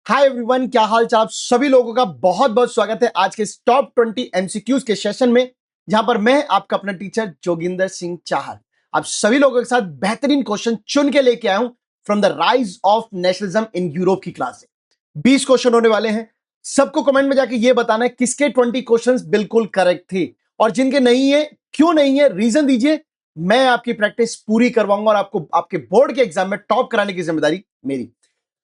Hi everyone, क्या हाल चाल। आप सभी लोगों का बहुत बहुत स्वागत है आज के इस टॉप 20 एमसीक्यूज के सेशन में, जहां पर मैं आपका अपना टीचर जोगिंदर सिंह चाहल आप सभी लोगों के साथ बेहतरीन क्वेश्चन चुन के लेके आया हूं from the rise of nationalism in Europe की क्लास से। 20 क्वेश्चन होने वाले हैं। सबको कमेंट में जाके ये बताना है किसके 20 क्वेश्चन बिल्कुल करेक्ट थे और जिनके नहीं है क्यों नहीं है, रीजन दीजिए। मैं आपकी प्रैक्टिस पूरी करवाऊंगा और आपको आपके बोर्ड के एग्जाम में टॉप कराने की जिम्मेदारी मेरी।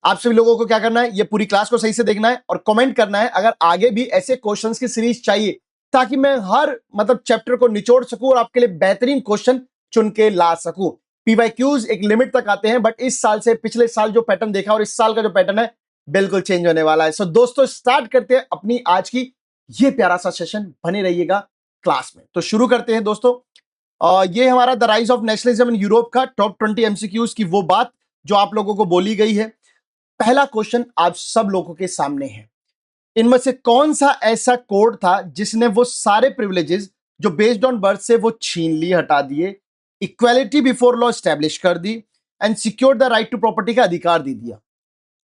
आप सभी लोगों को क्या करना है, ये पूरी क्लास को सही से देखना है और कमेंट करना है अगर आगे भी ऐसे क्वेश्चंस की सीरीज चाहिए, ताकि मैं हर चैप्टर को निचोड़ सकूं और आपके लिए बेहतरीन क्वेश्चन चुन के ला सकूं। पीवाईक्यूज एक लिमिट तक आते हैं, बट इस साल से पिछले साल जो पैटर्न देखा और इस साल का जो पैटर्न है बिल्कुल चेंज होने वाला है। सो दोस्तों, स्टार्ट करते हैं अपनी आज की ये प्यारा सा सेशन। बने रहिएगा क्लास में। तो शुरू करते हैं दोस्तों। ये हमारा the rise of nationalism in Europe का टॉप 20 एमसीक्यूज की वो बात जो आप लोगों को बोली गई है। पहला क्वेश्चन आप सब लोगों के सामने है। इनमें से कौन सा ऐसा कोड था जिसने वो सारे प्रिविलेजेस जो बेस्ड ऑन बर्थ से वो छीन लिए, हटा दिए, इक्वालिटी बिफोर लॉ स्टैब्लिश कर दी and secure the right to property का अधिकार दे दिया।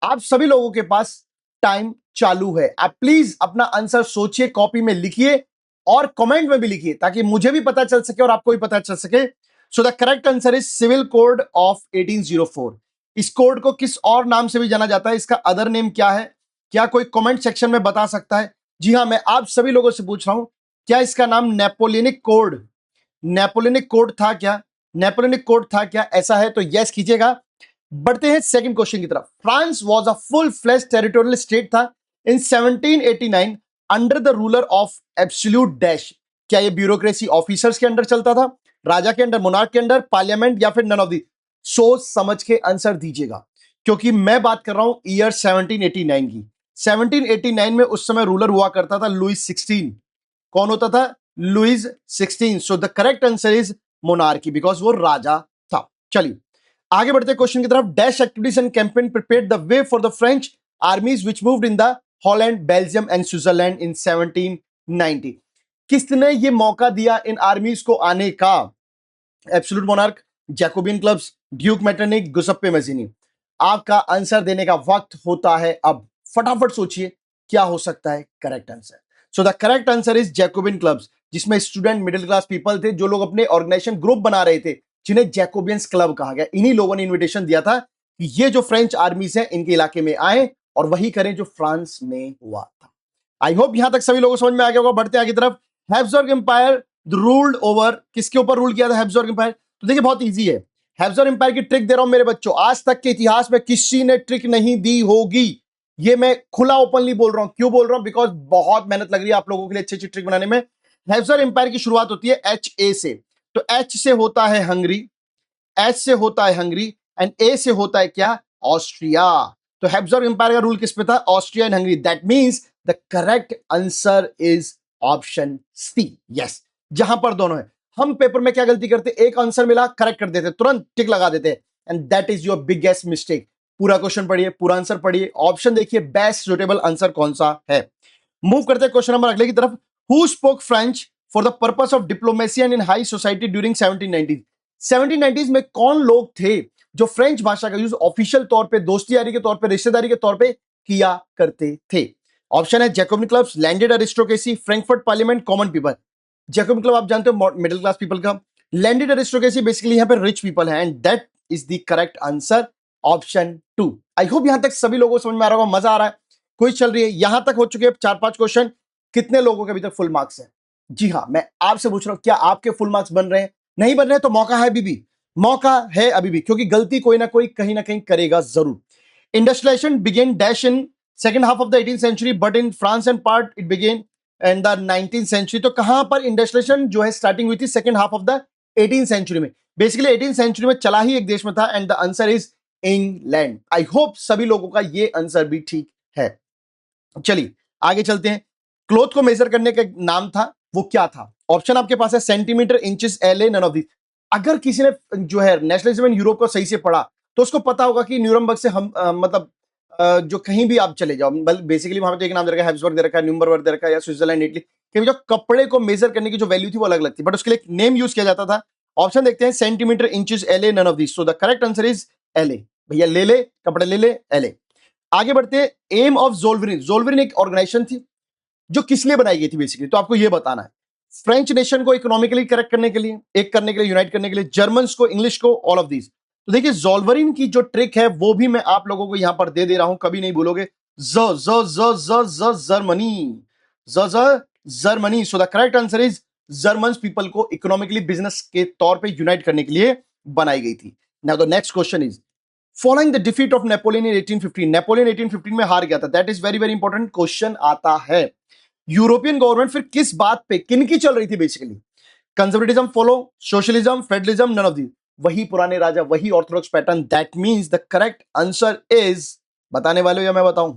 आप सभी लोगों के पास टाइम चालू है। आप प्लीज अपना आंसर सोचिए, कॉपी में लिखिए और कमेंट में भी लिखिए, ताकि मुझे भी पता चल सके और आपको भी पता चल सके। So the correct answer is civil code of 1804। इस कोड को किस और नाम से भी जाना जाता है, इसका अदर नेम क्या है? क्या कोई कमेंट सेक्शन में बता सकता है? जी हां, मैं आप सभी लोगों से पूछ रहा हूं, क्या इसका नाम नेपोलियनिक कोड था क्या? नेपोलियनिक कोड था क्या? ऐसा है तो यस कीजिएगा। बढ़ते हैं सेकंड क्वेश्चन की तरफ। France was a full flesh territorial state था in 1789 under the ruler of absolute dash. क्या ये ब्यूरोक्रेसी ऑफिसर्स के अंडर चलता था, राजा के अंडर, मोनार्क के अंडर, पार्लियामेंट, या फिर नन ऑफ दी? सोच समझ के आंसर दीजिएगा, क्योंकि मैं बात कर रहा हूं ईयर 1789 की। 1789 में उस समय रूलर हुआ करता था लुइस 16। कौन होता था? Louis 16। So the correct answer is monarchy, because वो राजा था। चलिए आगे बढ़ते क्वेश्चन की तरफ। Dash activities and campaign prepared the way for the French armies which moved in the Holland, Belgium and Switzerland in 1790। किसने ये मौका दिया इन आर्मीज को आने का? Absolute monarch, Jacobin clubs, Duke Metternich, Giuseppe Mazzini. आपका आंसर देने का वक्त होता है अब। फटाफट सोचिए क्या हो सकता है correct answer. So the correct answer is Jacobian clubs, जिसमें स्टूडेंट मिडिल क्लास पीपल थे जो लोग अपने ऑर्गेनाइजेशन ग्रुप बना रहे थे, जिन्हें जैकोबियंस क्लब कहा गया। इन्हीं लोगों ने इन्विटेशन दिया था कि ये जो फ्रेंच आर्मीज हैं इनके इलाके में आए और वही करें जो फ्रांस में हुआ था। आई होप यहां तक सभी लोगों को समझ में आ गया होगा। बढ़ते आगे तरफ। हैब्सबर्ग एम्पायर रूल्ड ओवर, किसके ऊपर रूल किया था हैब्सबर्ग एम्पायर? तो देखिए बहुत इजी है। हैब्सबर्ग एम्पायर की ट्रिक दे रहा हूं मेरे बच्चों, आज तक के इतिहास में किसी ने ट्रिक नहीं दी होगी। ये मैं खुला ओपनली बोल रहा हूं। क्यों बोल रहा हूं? बिकॉज बहुत मेहनत लग रही है आप लोगों के लिए अच्छी अच्छी ट्रिक बनाने में। हैब्सबर्ग एम्पायर की शुरुआत होती है HA से। तो H से होता है हंगरी, एच से होता है हंगरी एंड ए से होता है क्या? ऑस्ट्रिया। तो हैब्सबर्ग एम्पायर का रूल किस पे था? Austria and Hungary. That means the correct answer is option C. Yes, जहां पर दोनों है। हम पेपर में क्या गलती करते? एक आंसर मिला करेक्ट कर देते, तुरंत टिक लगा देते, and that is your biggest mistake. पूरा क्वेश्चन पढ़िए, पूरा आंसर पढ़िए, ऑप्शन देखिए, बेस्ट सुटेबल आंसर कौन सा है। मूव करते हैं क्वेश्चन नंबर अगले की तरफ। Who spoke French for the purpose of diplomacy and in high society during 1790? 1790s में कौन लोग थे जो फ्रेंच भाषा का यूज ऑफिशियल तौर पे, दोस्ती यारी के तौर पे, रिश्तेदारी के तौर पे किया करते थे? ऑप्शन है Jacobian clubs, landed aristocracy, Frankfurt parliament, common people. Jacobin club आप जानते हो मिडिल क्लास पीपल का, लैंडेड अरिस्टोक्रेसी बेसिकली यहां पे रिच पीपल है, and that is the correct answer option 2। I hope यहां तक सभी लोगों को समझ में आ रहा होगा, मजा आ रहा है, क्विज चल रही है। यहां तक हो चुके हैं 4-5 क्वेश्चन। कितने लोगों के अभी तक फुल मार्क्स है? जी हां, मैं आपसे पूछ रहा हूं, क्या आपके फुल मार्क्स बन रहे हैं? नहीं बन रहे तो मौका है अभी भी, मौका है अभी भी, क्योंकि गलती कोई ना कोई कहीं ना कहीं करेगा जरूर। Industrialization began dash in second half of the 18th century, but in France and part it began in the 19th century. तो कहां पर इंडस्ट्रियलाइजेशन जो है स्टार्टिंग हुई थी? Second half of the 18th century में। बेसिकली 18th सेंचुरी में चला ही एक देश में था, and the answer is England. I hope सभी लोगों का ये आंसर भी ठीक है। चलिए आगे चलते हैं। क्लोथ को मेजर करने का नाम था, वो क्या था? ऑप्शन आपके पास है centimetre, inches, LA, none of the. अगर किसी ने जो है नेशनलिज्म इन यूरोप को सही से पढ़ा तो उसको पता होगा कि न्यूरमबर्ग से हम जो कहीं भी आप चले जाओ, बेसिकली वहां पे तो एक नाम दे रखा है, हैब्सबर्ग दे रखा है, न्यूरमबर्ग दे रखा है, या स्विट्जरलैंड, इटली, कि जो कपड़े को मेजर करने की जो वैल्यू थी वो अलग अलग थी, बट उसके लिए एक नेम यूज किया जाता था। ऑप्शन देखते हैं, centimetre, inches, LA, none of this. So the correct answer is LA। भैया ले ले, कपड़े ले ले, LA। आगे बढ़ते हैं, एम ऑफ जोल्वरिन, जोल्वरिन एक ऑर्गेनाइजेशन थी जो किस लिए बनाई गई थी बेसिकली, तो आपको ये बताना है। फ्रेंच नेशन को इकोनॉमिकली करेक्ट करने के लिए, एक करने के लिए, यूनाइट करने के लिए, जर्मन्स को, इंग्लिश को, ऑल ऑफ दीज। तो देखिए जोल्वरिन की जो ट्रिक है वो भी मैं आप लोगों को यहां पर दे दे रहा हूं, कभी नहीं भूलोगे। ज ज ज ज ज जर्मनी, ज ज Germany. So the correct answer is German people को इकोनॉमिकली बिजनेस के तौर पे यूनाइट करने के लिए बनाई गई थी। Now the next question is, following the defeat of Napoleon in 1815, Napoleon 1815 में हार गया था, that is very very important question आता है। यूरोपियन गवर्नमेंट फिर किस बात पे, किनकी चल रही थी basically, conservatism follow, socialism, federalism, none of the, वही पुराने राजा, वही orthodox pattern. That means the correct answer is, बताने वाले हो या मैं बताऊं,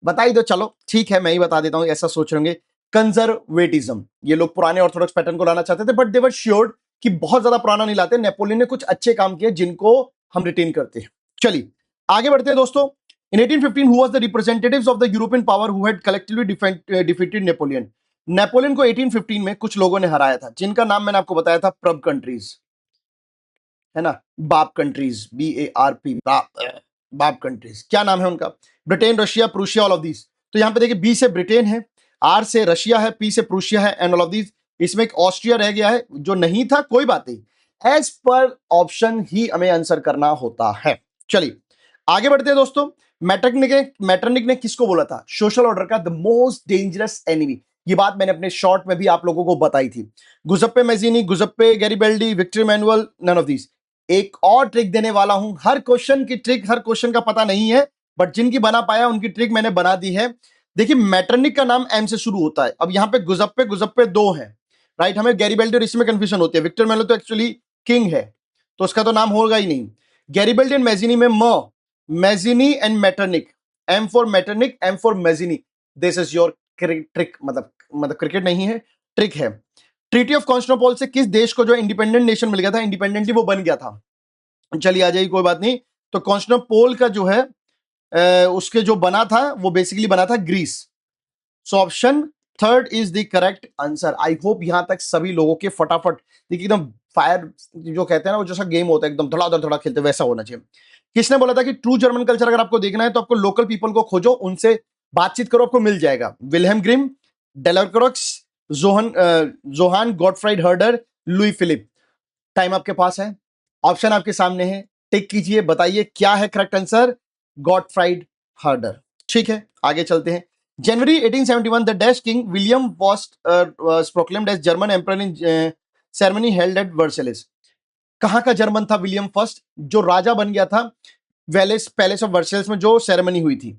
बता ही दो, चलो ठीक है मैं ही बता देता हूं, ऐसा सोच रहे होंगे, कंजर्वेटिज्म। ये लोग पुराने ऑर्थोडॉक्स पैटर्न को लाना चाहते थे, बट दे वर श्योर कि बहुत ज्यादा पुराना नहीं लाते, नेपोलियन ने कुछ अच्छे काम किए जिनको हम रिटेन करते हैं। चलिए आगे बढ़ते हैं दोस्तों। In 1815, who was the representatives of the European power who had collectively defeated Napoleon? Napoleon को 1815 में कुछ लोगों ने हराया था, जिनका नाम मैंने आपको बताया था, प्रब कंट्रीज, है ना, बाप कंट्रीज, BARP, बाप कंट्रीज। क्या नाम है उनका? Britain, Russia, Prussia, all of these. तो यहां पे देखिए, बी से ब्रिटेन है, आर से रशिया है, पी से प्रूशिया है, एंड ऑल ऑफ दीज। इसमें एक ऑस्ट्रिया रह गया है जो नहीं था, कोई बात नहीं, एज पर ऑप्शन ही हमें आंसर करना होता है। चलिए आगे बढ़ते हैं दोस्तों। मैटरनिक ने किसको बोला था सोशल ऑर्डर का द मोस्ट डेंजरस एनिमी? ये बात मैंने अपने शॉर्ट में भी आप लोगों को बताई थी। Giuseppe Mazzini, Giuseppe Garibaldi, Victor Emmanuel, none of these. एक और ट्रिक देने वाला हूं, हर क्वेश्चन की ट्रिक हर क्वेश्चन का पता नहीं है, बट जिनकी बना पाया उनकी ट्रिक मैंने बना दी है। देखिए मैटरनिक का नाम एम से शुरू होता है। अब यहां पे गुजप्पे दो है, राइट, हमें गैरिबेल्डी और इसमें कंफ्यूजन होती है। विक्टर मैनुअल तो एक्चुअली किंग है, तो उसका तो नाम होगा ही नहीं। गैरिबेल्डी एंड मैजीनी में Mazzini and Metternich, M for Metternich, M for Mazzini. This is your trick, मतलब क्रिकेट नहीं है, ट्रिक है। ट्रीटी ऑफ कॉन्स्टेंटिनोपल से किस देश को जो इंडिपेंडेंट नेशन मिल गया था, इंडिपेंडेंटली वो बन गया था? चलिए आ जाइए, कोई बात नहीं। तो कॉन्स्टेंटिनोपल का जो है उसके जो बना था वो बेसिकली बना था Greece. So option third is the correct answer. I hope यहां तक सभी लोगों के फटाफट, देखिए एकदम फायर जो कहते हैं ना, वो जैसा गेम होता है एकदम धड़ा खेलते, वैसा होना चाहिए। किसने बोला था कि ट्रू जर्मन कल्चर अगर आपको देखना है तो आपको लोकल पीपल को खोजो, उनसे बातचीत करो, आपको मिल जाएगा? Wilhelm Grimm, Delacroix, Johann Gottfried Herder, Louis Philippe. Time आपके पास है, ऑप्शन आपके सामने है, टिक कीजिए, बताइए क्या है करेक्ट आंसर? गॉटफ्राइड हर्डर। ठीक है आगे चलते हैं। January 1871 the dash king William was proclaimed as German emperor in ceremony held at Versailles. कहां का जर्मन था विलियम फर्स्ट जो राजा बन गया था वेलेस पैलेस ऑफ वर्सेलिस में जो सेरेमनी हुई थी?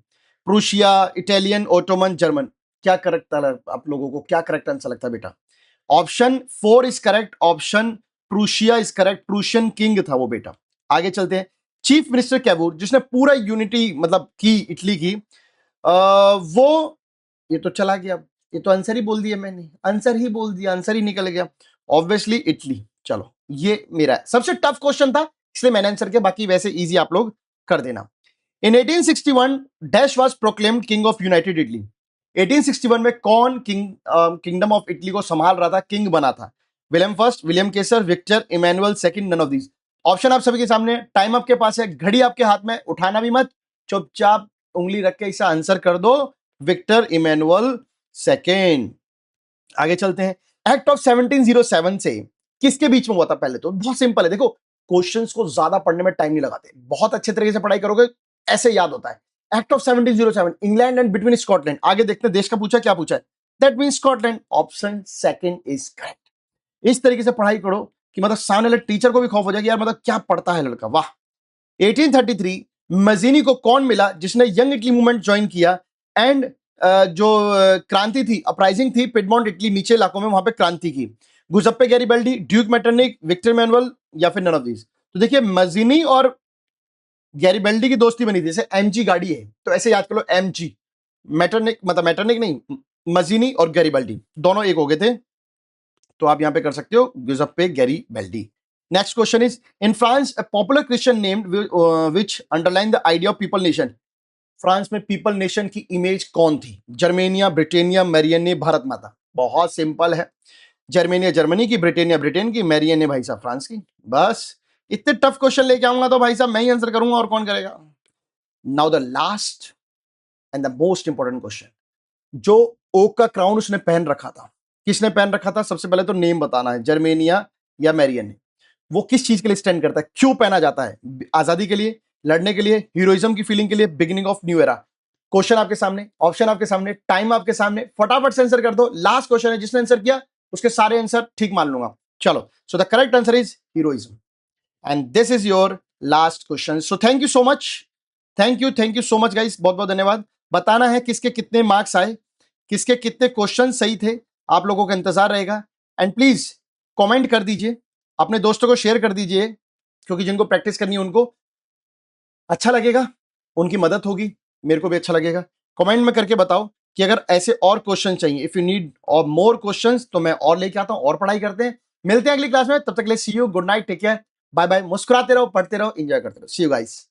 Prussia, Italian, Ottoman, German. क्या करेक्ट आप लोगों को, क्या करेक्ट आंसर लगता है बेटा? Option 4 is correct, option Prussia is correct, Prussian king था वो बेटा। आगे चलते हैं। चीफ मिनिस्टर कैवूर जिसने पूरा यूनिटी मतलब की इटली की, वो, ये तो चला गया, ये तो आंसर ही बोल दिया मैंने, आंसर ही बोल दिया, आंसर ही निकल गया, ऑब्वियसली इटली। चलो ये मेरा सबसे टफ क्वेश्चन था इसलिए मैंने आंसर किया, बाकी वैसे इजी आप लोग कर देना। इन 1861 dash was proclaimed king of United Italy. 1861 में कौन किंगडम ऑफ इटली को संभाल रहा था, किंग बना था? William first, William Kaiser, Victor Emmanuel second, none of these. Option आप सभी के सामने, टाइम आपके पास है, घड़ी आपके हाथ में, उठाना भी मत, चुपचाप उंगली रख के इसे आंसर कर दो, विक्टर इमैनुअल सेकंड। आगे चलते हैं। एक्ट ऑफ 1707 से किसके बीच में हुआ था? पहले तो बहुत सिंपल है, देखो क्वेश्चंस को ज्यादा पढ़ने में टाइम नहीं लगाते, बहुत अच्छे तरीके से पढ़ाई करोगे ऐसे याद होता है। Act of 1707, England and between Scotland. आगे देखते हैं देश का पूछा, क्या पूछा है? That means Scotland, option second is correct. इस तरीके से पढ़ाई करो कि मतलब सामने वाले टीचर को भी खौफ हो जाए कि यार मतलब क्या पढ़ता है लड़का, वाह। 1833 मजीनी को कौन मिला जिसने यंग इटली मूवमेंट ज्वाइन किया एंड जो क्रांति थी, अपराइजिंग थी पिडमॉन्ट इटली नीचे इलाकों में, वहां पे क्रांति की? गुजप्पे गैरिबल्डी, ड्यूक मैटरनिक, विक्टर मैनुअल, या फिर नन ऑफ दीज। तो देखिए मजीनी और गैरिबल्डी की दोस्ती बनी थी, जैसे एमजी गाड़ी है तो ऐसे याद कर लो एमजी। मैटरनिक मतलब मैटरनिक नहीं, मजीनी और गैरिबल्डी दोनों एक हो गए थे, तो आप यहां पे कर सकते हो Giuseppe Garibaldi. Next question is, in France a popular Christian name which underline the idea of people nation. France में पीपल नेशन की इमेज कौन थी? जर्मेनिया, ब्रिटेनिया, मैरियन, भारत माता। बहुत सिंपल है, जर्मेनिया जर्मनी की, ब्रिटेनिया ब्रिटेन की, मैरियन भाई साहब फ्रांस की। बस इतने टफ क्वेश्चन लेके आऊंगा तो भाई साहब मैं ही आंसर करूंगा और कौन करेगा? Now the last and the most important question, जो ओक का क्राउन उसने पहन रखा था, किसने पहन रखा था? सबसे पहले तो नेम बताना है, जर्मेनिया या मैरियन ने। वो किस चीज के लिए स्टैंड करता है, क्यों पहना जाता है? आजादी के लिए, लड़ने के लिए, हीरोइज्म की फीलिंग के लिए, beginning of new era. Question आपके सामने, ऑप्शन आपके सामने, टाइम आपके सामने, फटाफट से आंसर कर दो। लास्ट क्वेश्चन है, जिसने आंसर किया उसके सारे आंसर ठीक मान लूंगा। चलो, सो the correct answer is heroism and this is your last question. So thank you so much, thank you so much guys, बहुत बहुत धन्यवाद। बताना है किसके कितने मार्क्स आए, किसके कितने क्वेश्चन सही थे, आप लोगों का इंतजार रहेगा। एंड प्लीज कमेंट कर दीजिए, अपने दोस्तों को शेयर कर दीजिए, क्योंकि जिनको प्रैक्टिस करनी है उनको अच्छा लगेगा, उनकी मदद होगी, मेरे को भी अच्छा लगेगा। कमेंट में करके बताओ कि अगर ऐसे और क्वेश्चन चाहिए, इफ यू नीड और मोर क्वेश्चंस, तो मैं और लेके आता हूं और पढ़ाई करते हैं। मिलते हैं अगली क्लास में, तब तक के लिए see you, good night, take care, bye bye. मुस्कुराते रहो, पढ़ते रहो, एंजॉय करते रहो। See you guys.